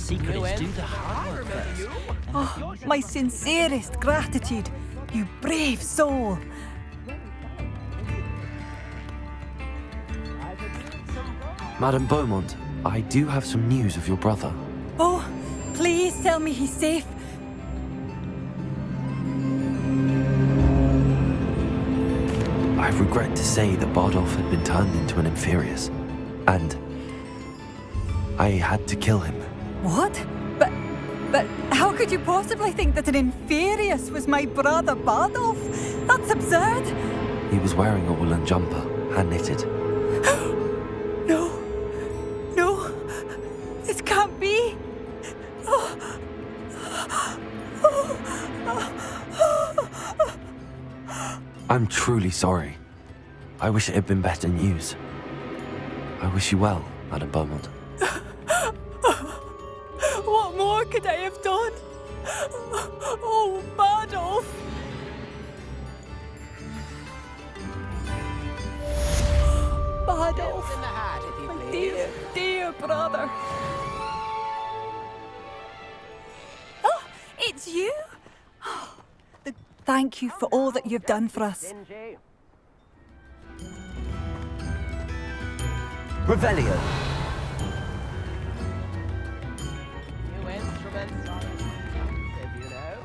secret is do the hard work first. Oh, my sincerest gratitude, you brave soul. Madame Beaumont, I do have some news of your brother. Oh, please tell me he's safe. I regret to say that Bardolph had been turned into an Inferius, and I had to kill him. What? But how could you possibly think that an Inferius was my brother Bardolph? That's absurd. He was wearing a woolen jumper, hand-knitted. No, this can't be. I'm truly sorry. I wish it had been better news. I wish you well, Madame Beaumont. What more could I have done? Oh, Bardolph! Bardolph, In the hat, if you my please. dear brother. Oh, it's you? Thank you for all that you've done for us. Stingy. Revelio. New instruments are expensive, you know.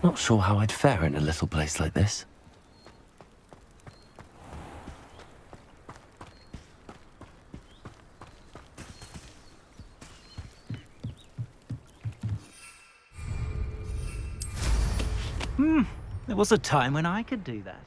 Not sure how I'd fare in a little place like this. There was a time when I could do that.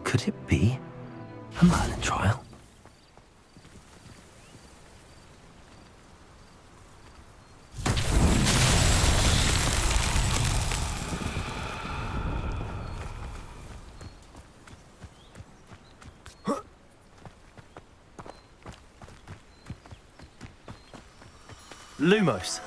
Could it be a Merlin trial? Lumos.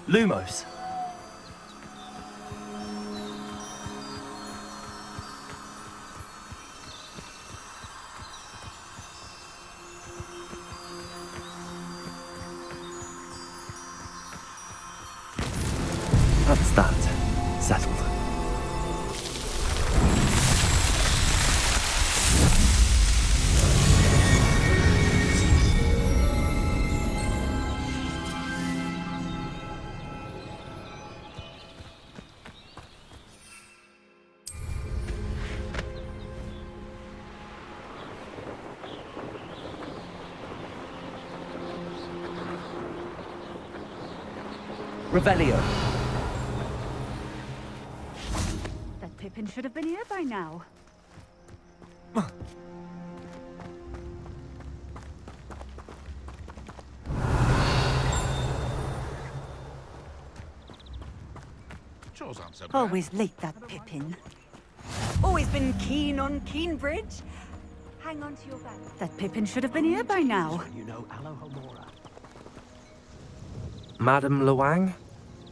Lumos. That's that. Settled. Revelio. That Pippin should have been here by now. Chores aren't so bad. Always late, that Pippin. Always been keen on Keenbridge. Hang on to your bag. That Pippin should have been here by now. You know Alohomora. Madam Luang,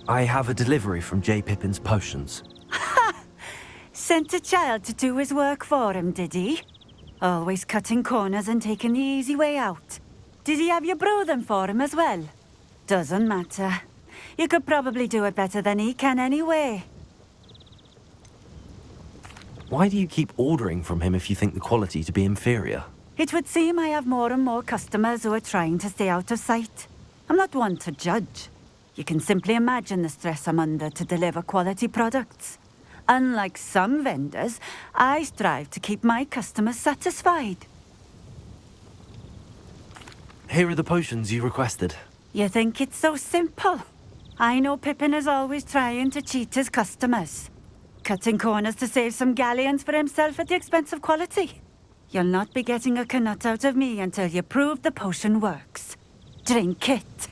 I have a delivery from J. Pippin's potions. Sent a child to do his work for him, did he? Always cutting corners and taking the easy way out. Did he have you brew them for him as well? Doesn't matter. You could probably do it better than he can anyway. Why do you keep ordering from him if you think the quality to be inferior? It would seem I have more and more customers who are trying to stay out of sight. I'm not one to judge. You can simply imagine the stress I'm under to deliver quality products. Unlike some vendors, I strive to keep my customers satisfied. Here are the potions you requested. You think it's so simple? I know Pippin is always trying to cheat his customers. Cutting corners to save some galleons for himself at the expense of quality. You'll not be getting a canut out of me until you prove the potion works. Drink it.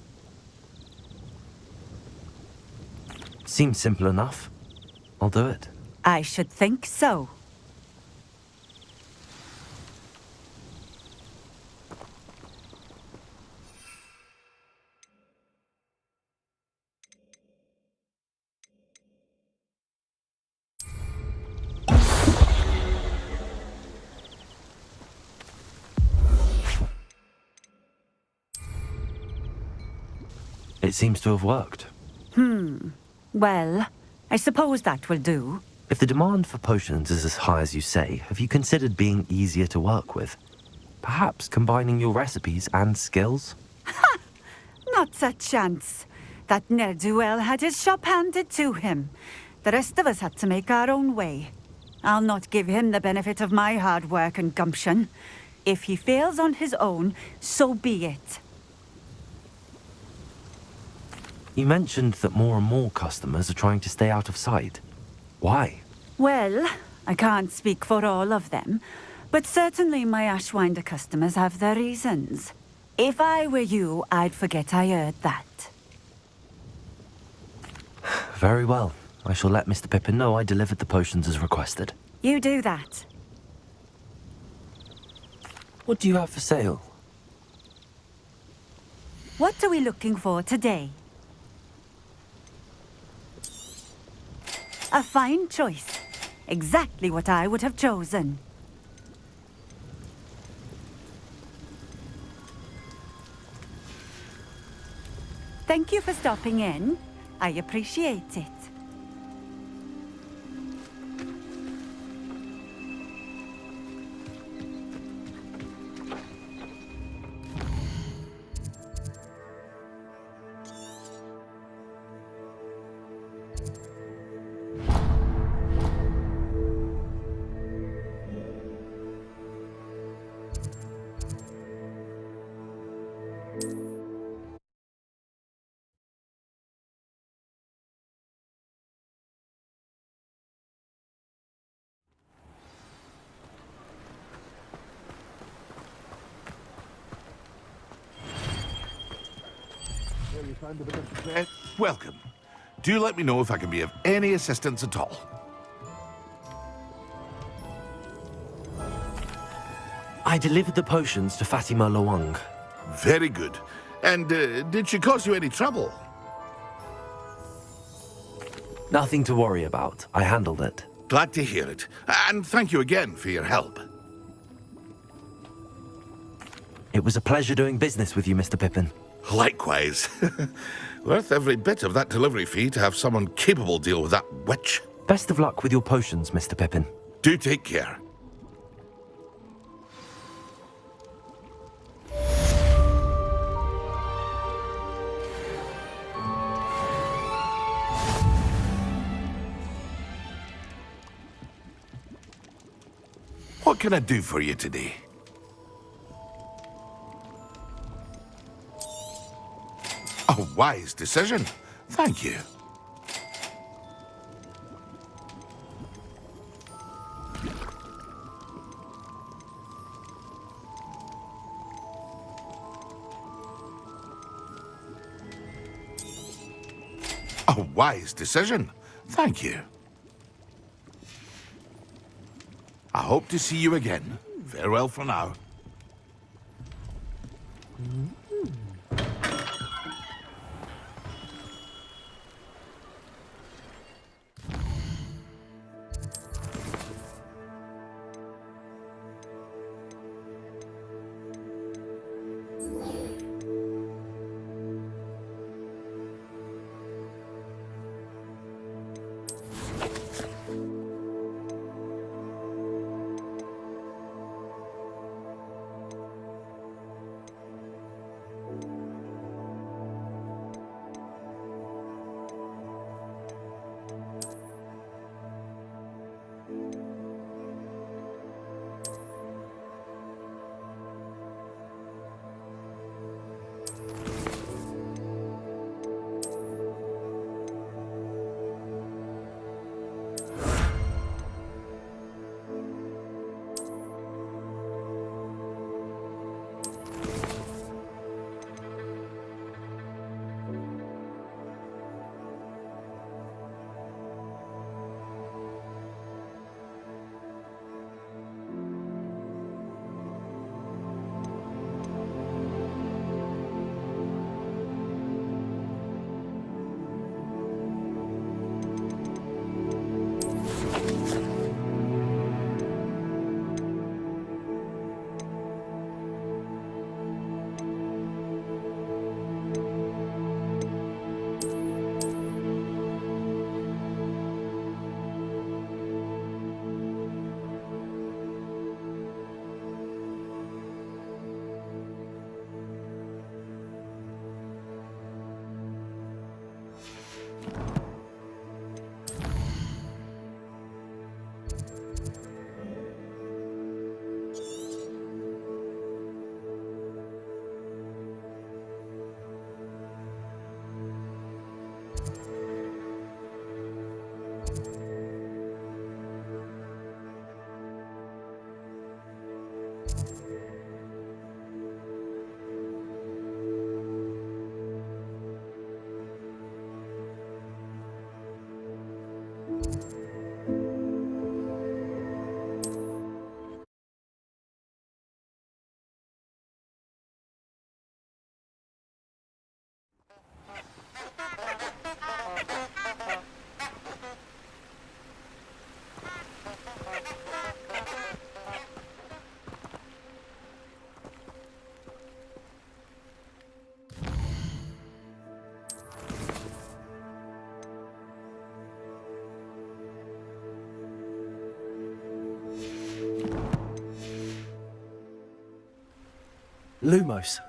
Seems simple enough. I'll do it. I should think so. It seems to have worked. Well, I suppose that will do. If the demand for potions is as high as you say, have you considered being easier to work with? Perhaps combining your recipes and skills? Not a chance. That ne'er-do-well had his shop handed to him. The rest of us had to make our own way. I'll not give him the benefit of my hard work and gumption. If he fails on his own, so be it. You mentioned that more and more customers are trying to stay out of sight. Why? Well, I can't speak for all of them, but certainly my Ashwinder customers have their reasons. If I were you, I'd forget I heard that. Very well. I shall let Mr. Pippin know I delivered the potions as requested. You do that. What do you have for sale? What are we looking for today? A fine choice. Exactly what I would have chosen. Thank you for stopping in. I appreciate it. Welcome. Do let me know if I can be of any assistance at all. I delivered the potions to Fatima Luang. Very good. And did she cause you any trouble? Nothing to worry about. I handled it. Glad to hear it. And thank you again for your help. It was a pleasure doing business with you, Mr. Pippin. Likewise. Worth every bit of that delivery fee to have someone capable deal with that witch. Best of luck with your potions, Mr. Pippin. Do take care. What can I do for you today? A wise decision. Thank you. A wise decision. Thank you. I hope to see you again. Farewell for now. Lumos.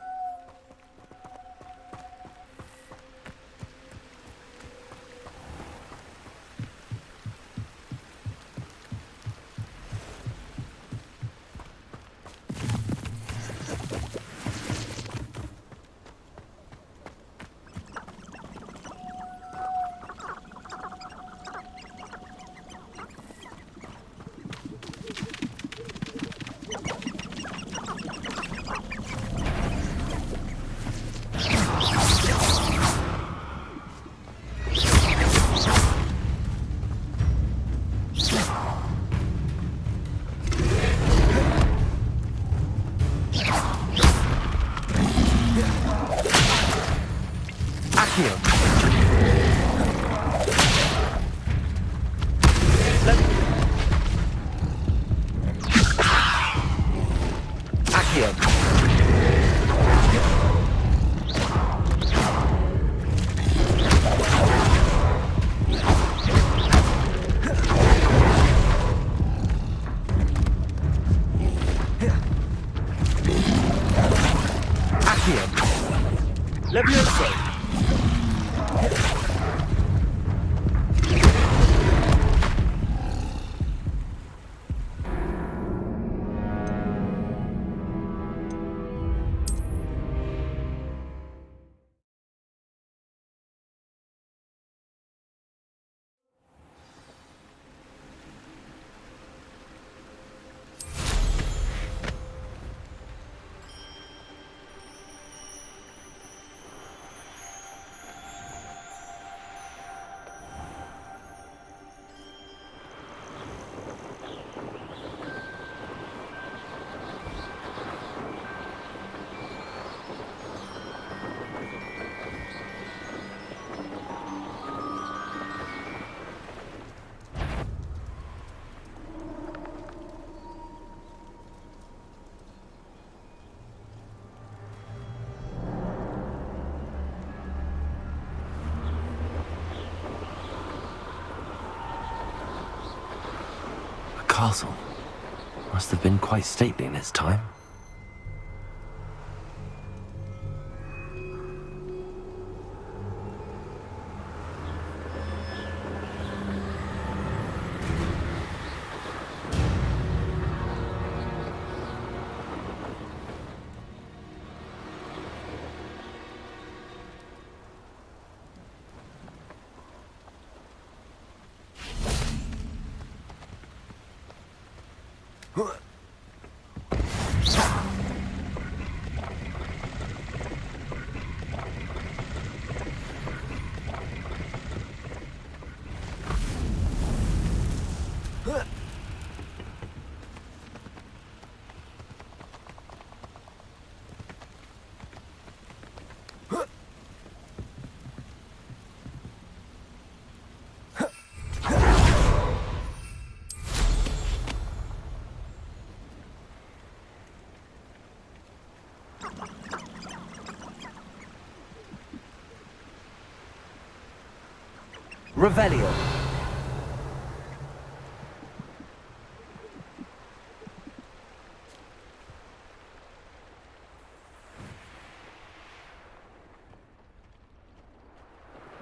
castle. Must have been quite stately in its time. Revelio.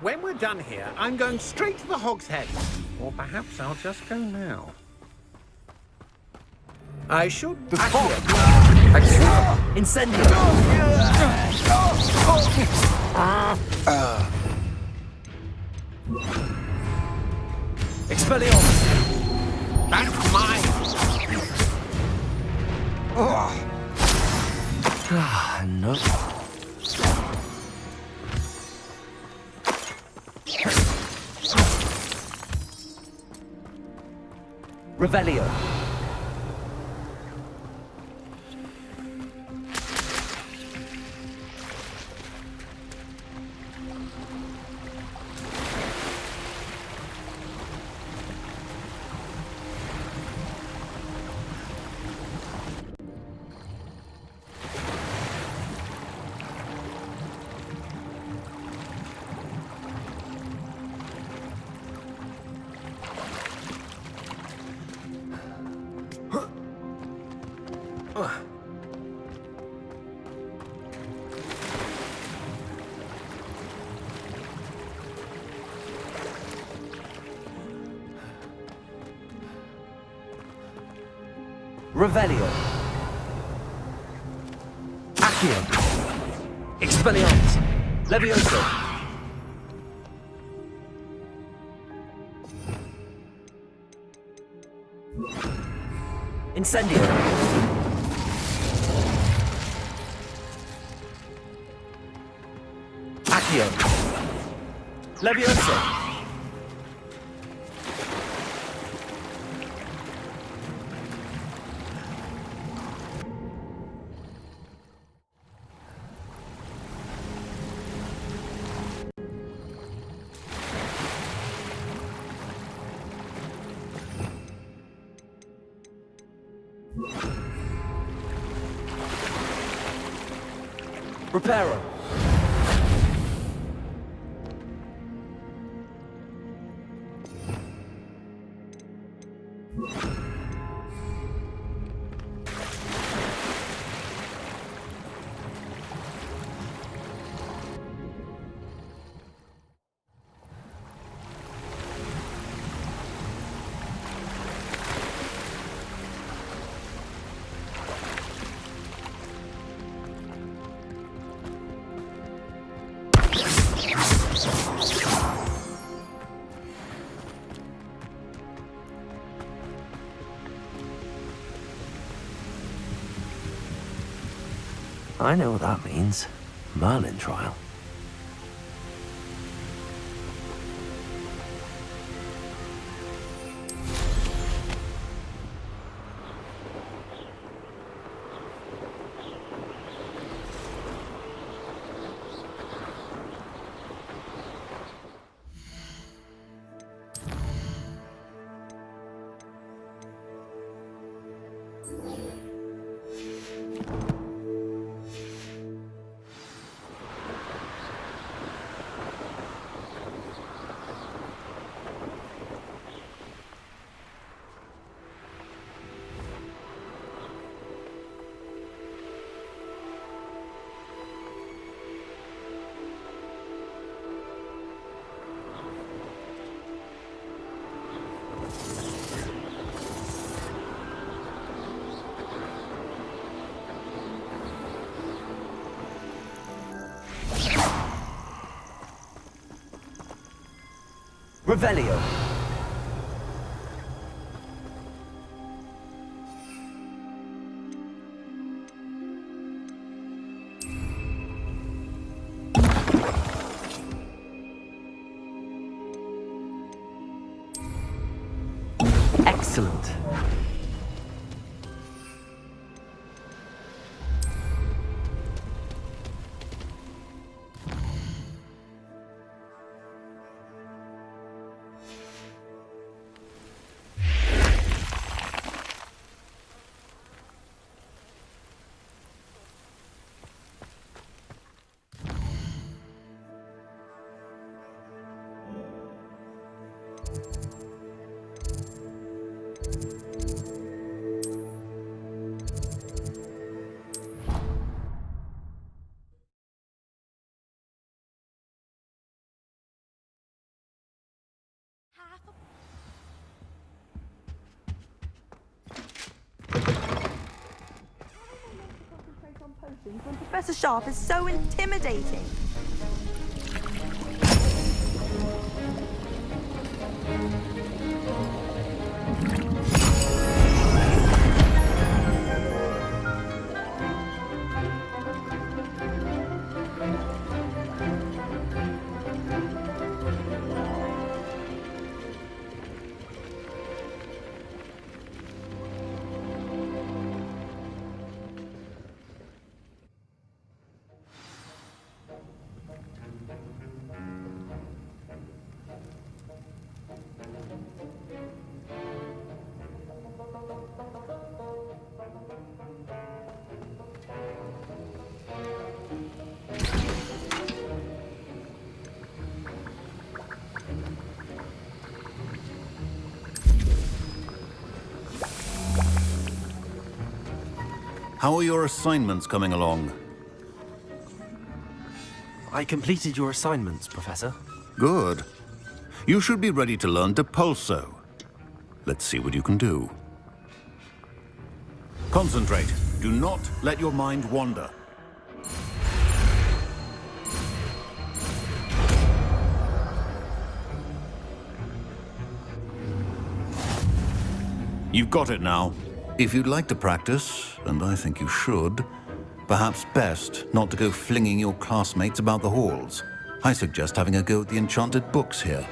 When we're done here, I'm going straight to the Hog's Head. Or perhaps I'll just go now. I should... Incendio. Expelliarmus. That's mine! No. Revelio. Revelio. Accio. Expelliarmus. Levioso. Incendio. Accio. Levioso. Reparo. I know what that means. Merlin trial. Revelio. Excellent. When Professor Sharp is so intimidating. How are your assignments coming along? I completed your assignments, Professor. Good. You should be ready to learn Depulso. Let's see what you can do. Concentrate. Do not let your mind wander. You've got it now. If you'd like to practice, and I think you should, perhaps best not to go flinging your classmates about the halls. I suggest having a go at the enchanted books here.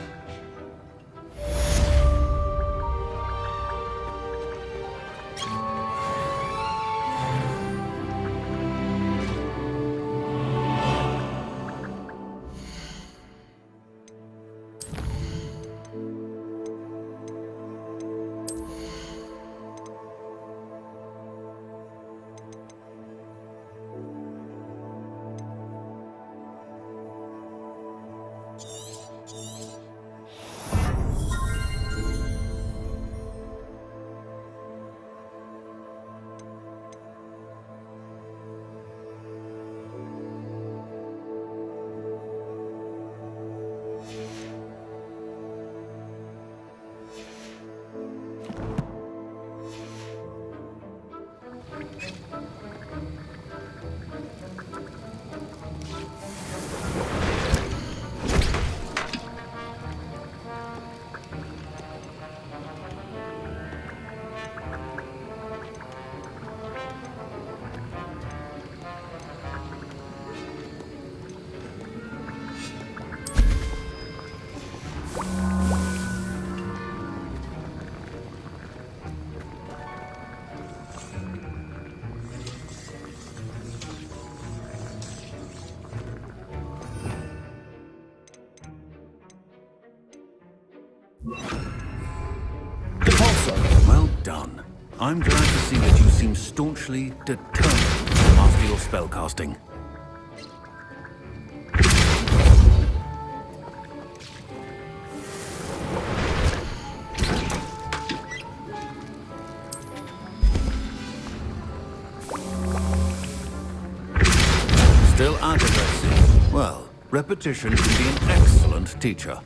Well done. I'm glad to see that you seem staunchly determined to master your spellcasting. Still out aggressive. Well, repetition can be an excellent teacher.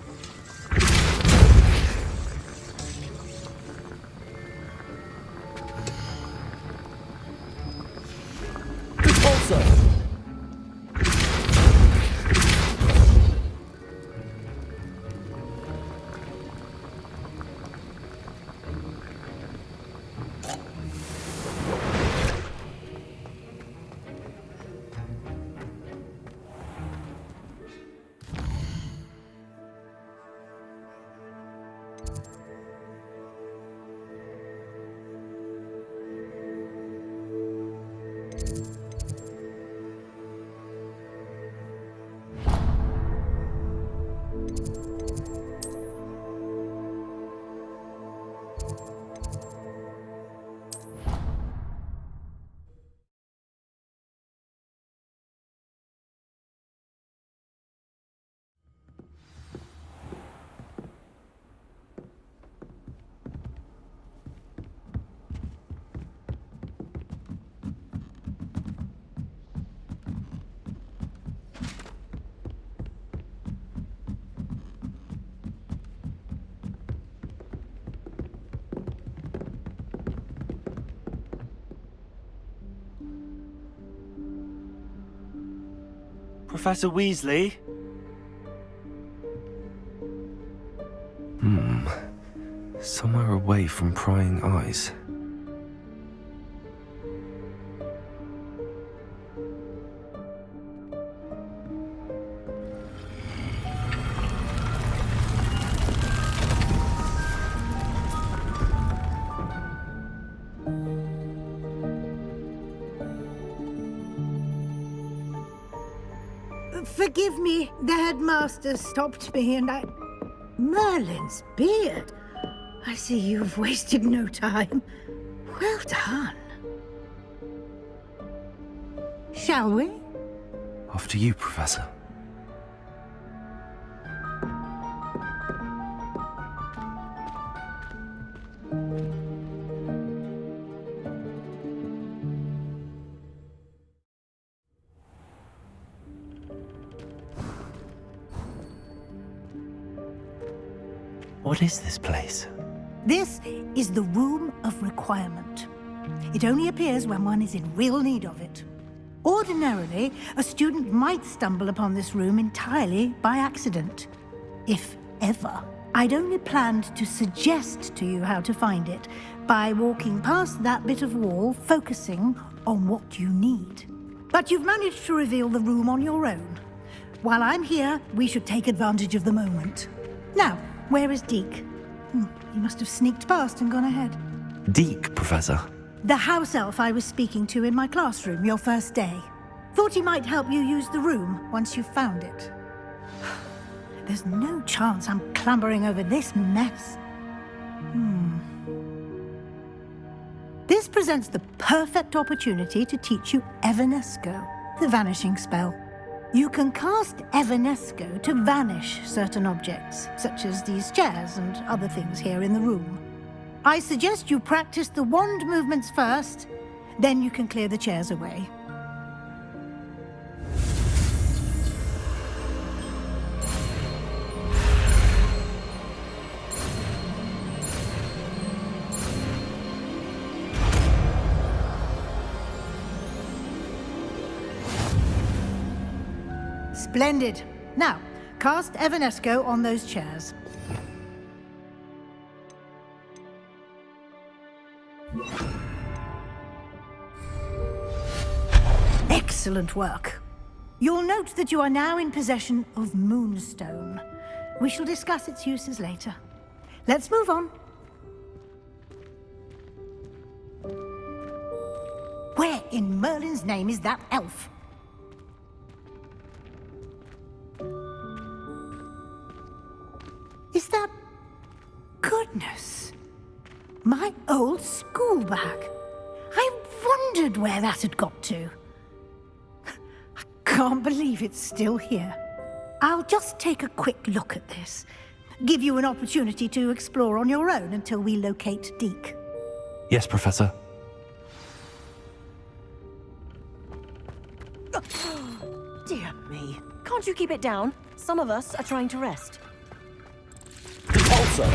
Professor Weasley? Somewhere away from prying eyes. Forgive me, the headmaster stopped me and I... Merlin's beard. I see you've wasted no time. Well done. Shall we? After you, Professor. What is this place? This is the Room of Requirement. It only appears when one is in real need of it. Ordinarily, a student might stumble upon this room entirely by accident. If ever. I'd only planned to suggest to you how to find it by walking past that bit of wall, focusing on what you need. But you've managed to reveal the room on your own. While I'm here, we should take advantage of the moment. Now, where is Deke? He must have sneaked past and gone ahead. Deke, Professor. The house elf I was speaking to in my classroom your first day. Thought he might help you use the room once you've found it. There's no chance I'm clambering over this mess. This presents the perfect opportunity to teach you Evanesco, the vanishing spell. You can cast Evanesco to vanish certain objects, such as these chairs and other things here in the room. I suggest you practice the wand movements first, then you can clear the chairs away. Splendid. Now, cast Evanesco on those chairs. Excellent work. You'll note that you are now in possession of Moonstone. We shall discuss its uses later. Let's move on. Where in Merlin's name is that elf? Is that... Goodness. My old school bag. I wondered where that had got to. I can't believe it's still here. I'll just take a quick look at this. Give you an opportunity to explore on your own until we locate Deke. Yes, Professor. Dear me. Can't you keep it down? Some of us are trying to rest. Also.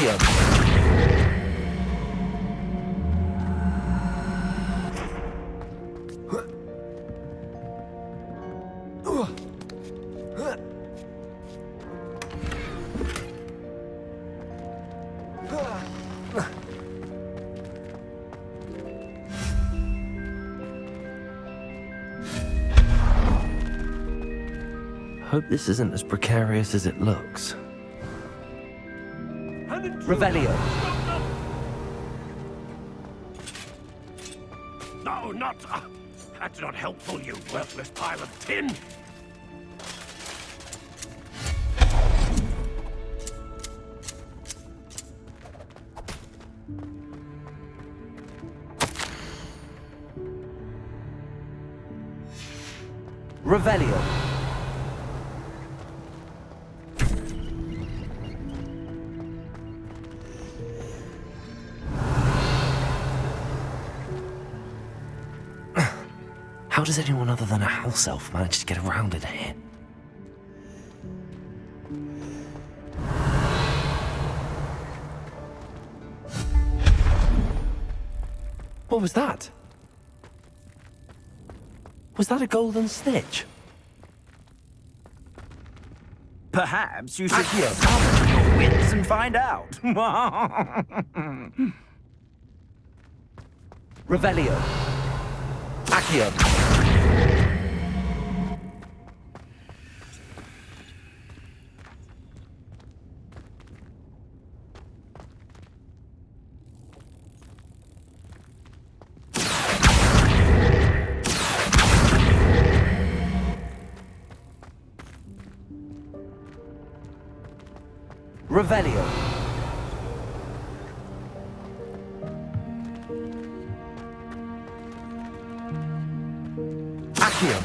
Accio. Hope this isn't as precarious as it looks. Revelio. No, not... that's not helpful, you worthless pile of tin! Revelio. How does anyone other than a house elf manage to get around in here? What was that? Was that a golden snitch? Perhaps you should summon your wits and find out. Revelio. Accio. Revelio. Accio.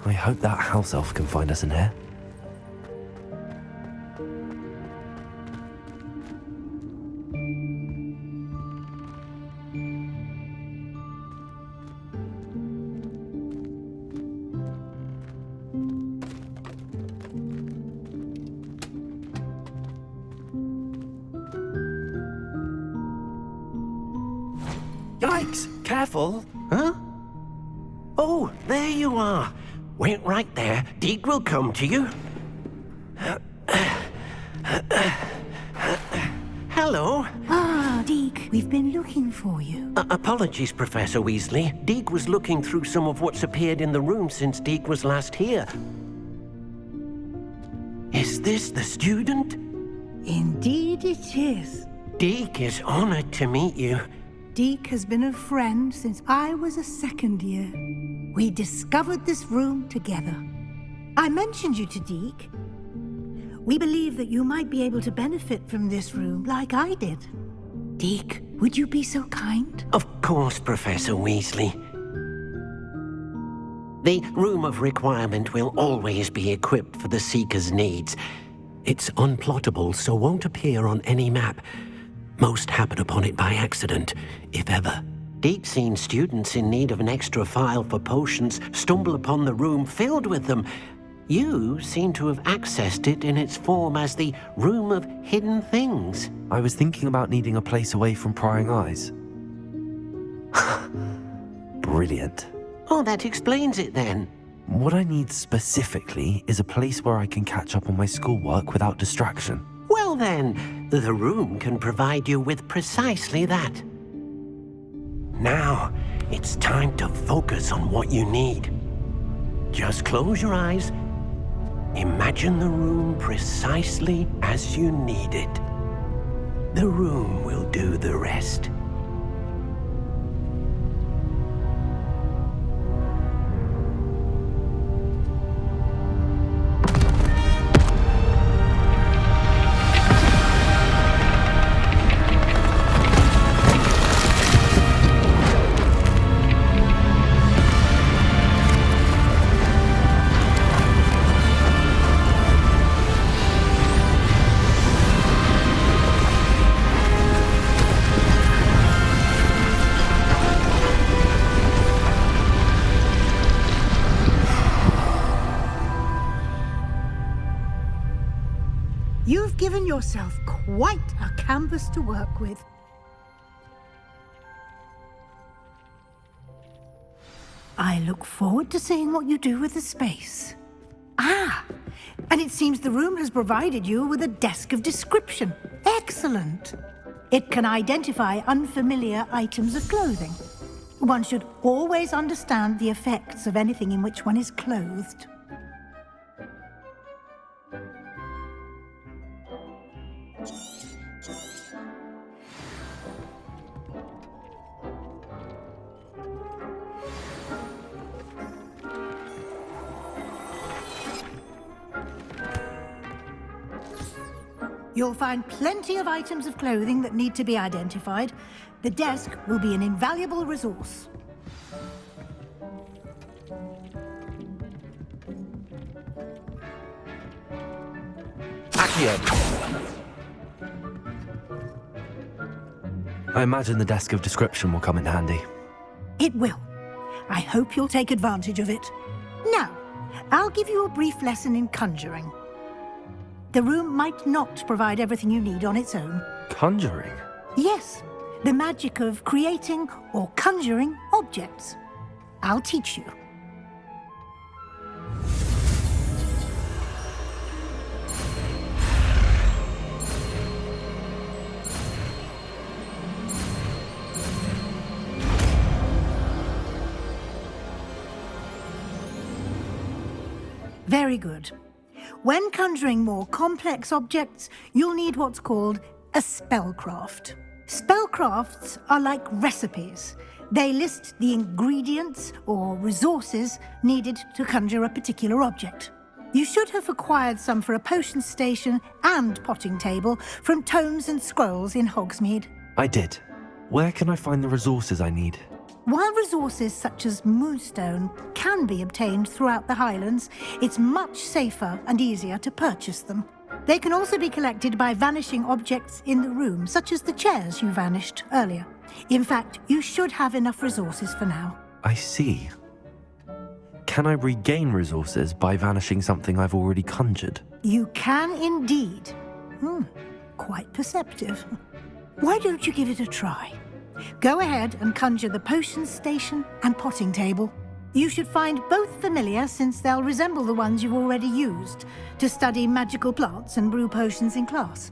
I hope that house elf can find us in here. Yikes! Careful! Huh? Oh, there you are. Wait right there. Deek will come to you. Hello. Ah, Deek, we've been looking for you. Apologies, Professor Weasley. Deek was looking through some of what's appeared in the room since Deek was last here. Is this the student? Indeed it is. Deek is honored to meet you. Deek has been a friend since I was a second year. We discovered this room together. I mentioned you to Deek. We believe that you might be able to benefit from this room like I did. Deek, would you be so kind? Of course, Professor Weasley. The Room of Requirement will always be equipped for the Seeker's needs. It's unplottable, so won't appear on any map. Most happen upon it by accident, if ever. Deek's seen students in need of an extra file for potions stumble upon the room filled with them. You seem to have accessed it in its form as the Room of Hidden Things. I was thinking about needing a place away from prying eyes. Brilliant. Oh, that explains it then. What I need specifically is a place where I can catch up on my schoolwork without distraction. Well then, the room can provide you with precisely that. Now, it's time to focus on what you need. Just close your eyes. Imagine the room precisely as you need it. The room will do the rest. You've given yourself quite a canvas to work with. I look forward to seeing what you do with the space. Ah, and it seems the room has provided you with a desk of description. Excellent. It can identify unfamiliar items of clothing. One should always understand the effects of anything in which one is clothed. You'll find plenty of items of clothing that need to be identified. The desk will be an invaluable resource. Accio. I imagine the desk of description will come in handy. It will. I hope you'll take advantage of it. Now, I'll give you a brief lesson in conjuring. The room might not provide everything you need on its own. Conjuring? Yes, the magic of creating or conjuring objects. I'll teach you. Very good. When conjuring more complex objects, you'll need what's called a spellcraft. Spellcrafts are like recipes. They list the ingredients or resources needed to conjure a particular object. You should have acquired some for a potion station and potting table from tomes and scrolls in Hogsmeade. I did. Where can I find the resources I need? While resources such as moonstone can be obtained throughout the Highlands, it's much safer and easier to purchase them. They can also be collected by vanishing objects in the room, such as the chairs you vanished earlier. In fact, you should have enough resources for now. I see. Can I regain resources by vanishing something I've already conjured? You can indeed. Quite perceptive. Why don't you give it a try? Go ahead and conjure the potion station and potting table. You should find both familiar, since they'll resemble the ones you've already used to study magical plants and brew potions in class.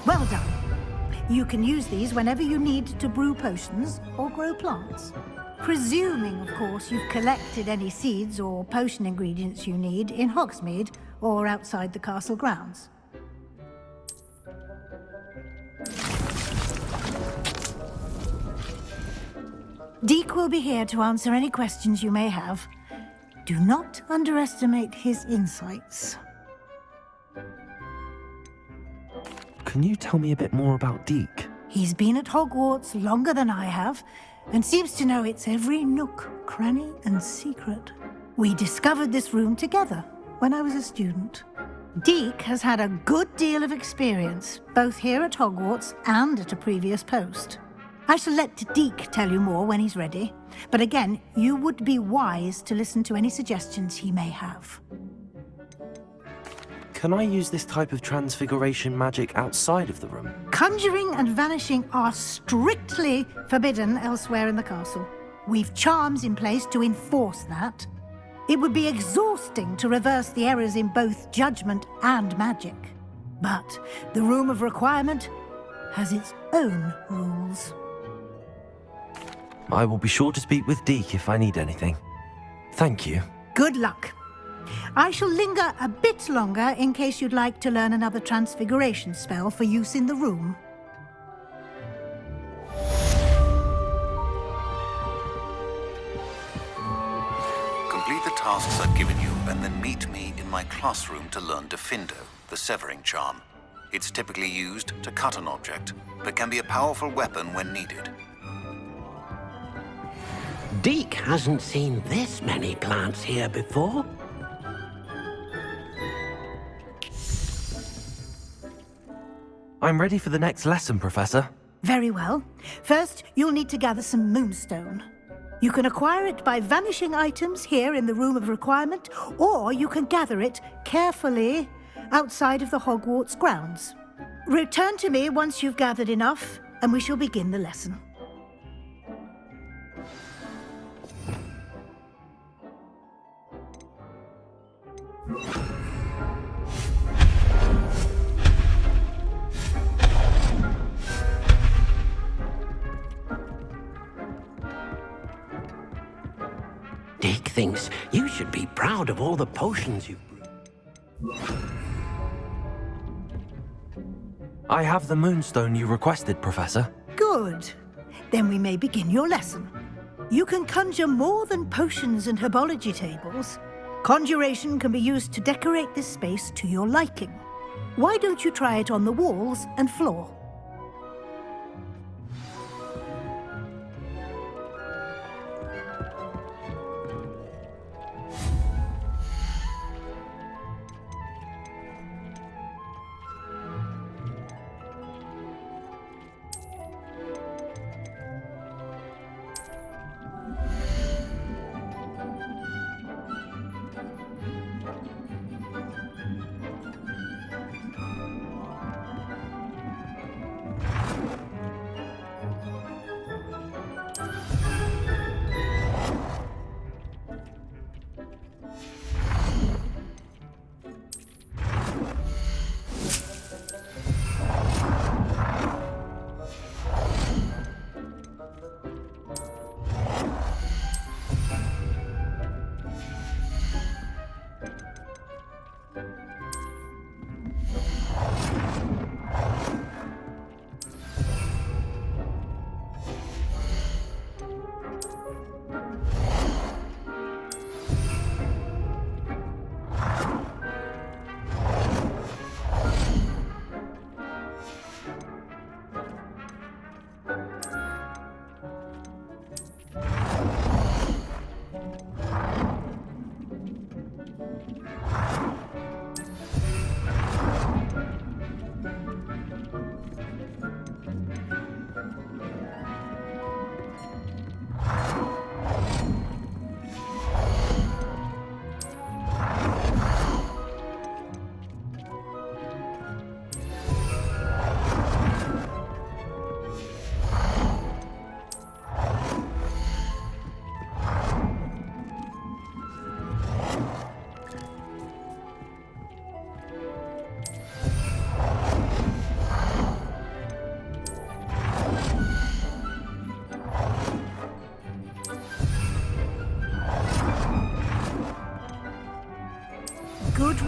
Well done. You can use these whenever you need to brew potions or grow plants. Presuming, of course, you've collected any seeds or potion ingredients you need in Hogsmeade or outside the castle grounds. Deek will be here to answer any questions you may have. Do not underestimate his insights. Can you tell me a bit more about Deek? He's been at Hogwarts longer than I have, and seems to know its every nook, cranny, and secret. We discovered this room together when I was a student. Deek has had a good deal of experience, both here at Hogwarts and at a previous post. I shall let Deek tell you more when he's ready, but again, you would be wise to listen to any suggestions he may have. Can I use this type of transfiguration magic outside of the room? Conjuring and vanishing are strictly forbidden elsewhere in the castle. We've charms in place to enforce that. It would be exhausting to reverse the errors in both judgment and magic. But the Room of Requirement has its own rules. I will be sure to speak with Deek if I need anything. Thank you. Good luck. I shall linger a bit longer in case you'd like to learn another transfiguration spell for use in the room. Complete the tasks I've given you and then meet me in my classroom to learn Defindo, the severing charm. It's typically used to cut an object, but can be a powerful weapon when needed. Deek hasn't seen this many plants here before. I'm ready for the next lesson, Professor. Very well. First, you'll need to gather some moonstone. You can acquire it by vanishing items here in the Room of Requirement, or you can gather it carefully outside of the Hogwarts grounds. Return to me once you've gathered enough, and we shall begin the lesson. Deek thinks you should be proud of all the potions you've brewed. I have the moonstone you requested, Professor. Good. Then we may begin your lesson. You can conjure more than potions and herbology tables. Conjuration can be used to decorate this space to your liking. Why don't you try it on the walls and floor?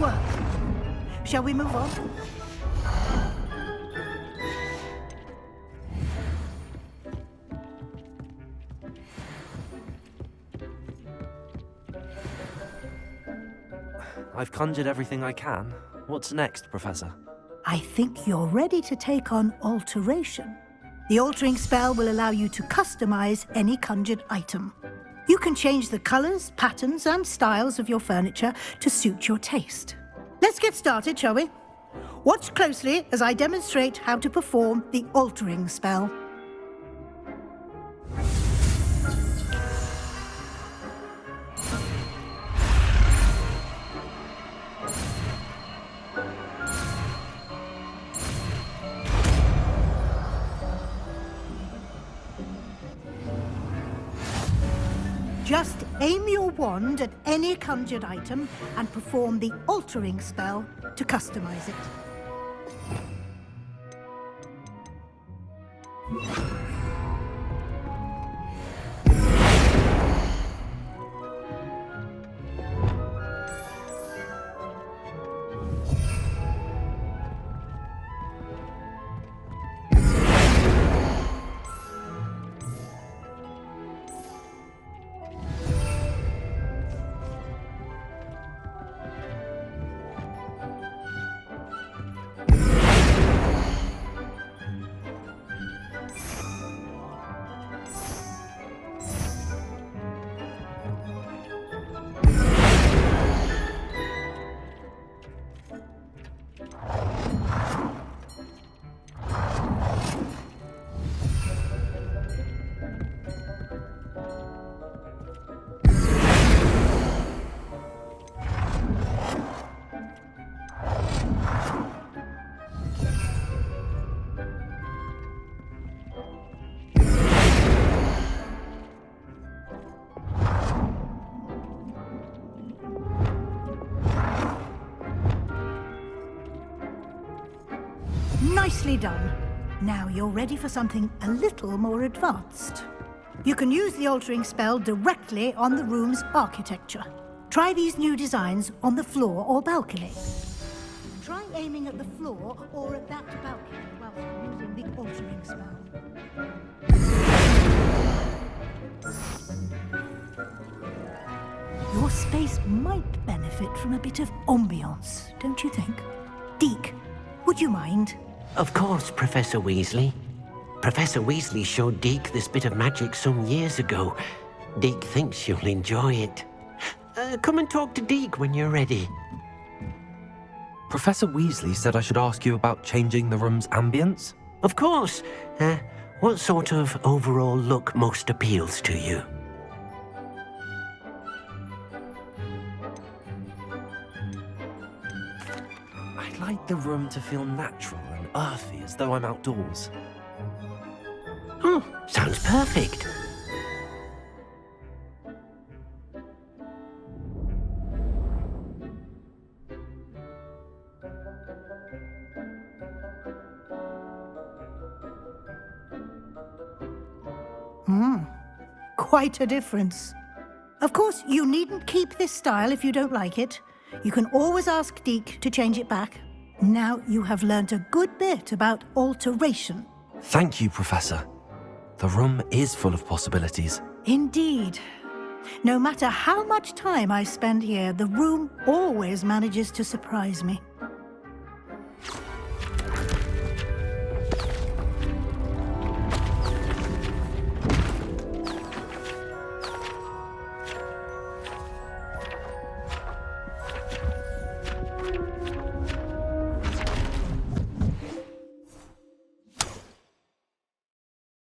work. Shall we move on? I've conjured everything I can. What's next, Professor? I think you're ready to take on alteration. The altering spell will allow you to customize any conjured item. You can change the colors, patterns, and styles of your furniture to suit your taste. Let's get started, shall we? Watch closely as I demonstrate how to perform the altering spell. Just aim your wand at any conjured item and perform the altering spell to customize it. Nicely done. Now you're ready for something a little more advanced. You can use the altering spell directly on the room's architecture. Try these new designs on the floor or balcony. Try aiming at the floor or at that balcony whilst using the altering spell. Your space might benefit from a bit of ambiance, don't you think? Deke, would you mind? Of course, Professor Weasley. Professor Weasley showed Deke this bit of magic some years ago. Deke thinks you'll enjoy it. Come and talk to Deke when you're ready. Professor Weasley said I should ask you about changing the room's ambience? Of course. What sort of overall look most appeals to you? I'd like the room to feel natural and earthy, as though I'm outdoors. Oh, sounds perfect. Quite a difference. Of course, you needn't keep this style if you don't like it. You can always ask Deke to change it back. Now you have learnt a good bit about alteration. Thank you, Professor. The room is full of possibilities. Indeed. No matter how much time I spend here, the room always manages to surprise me.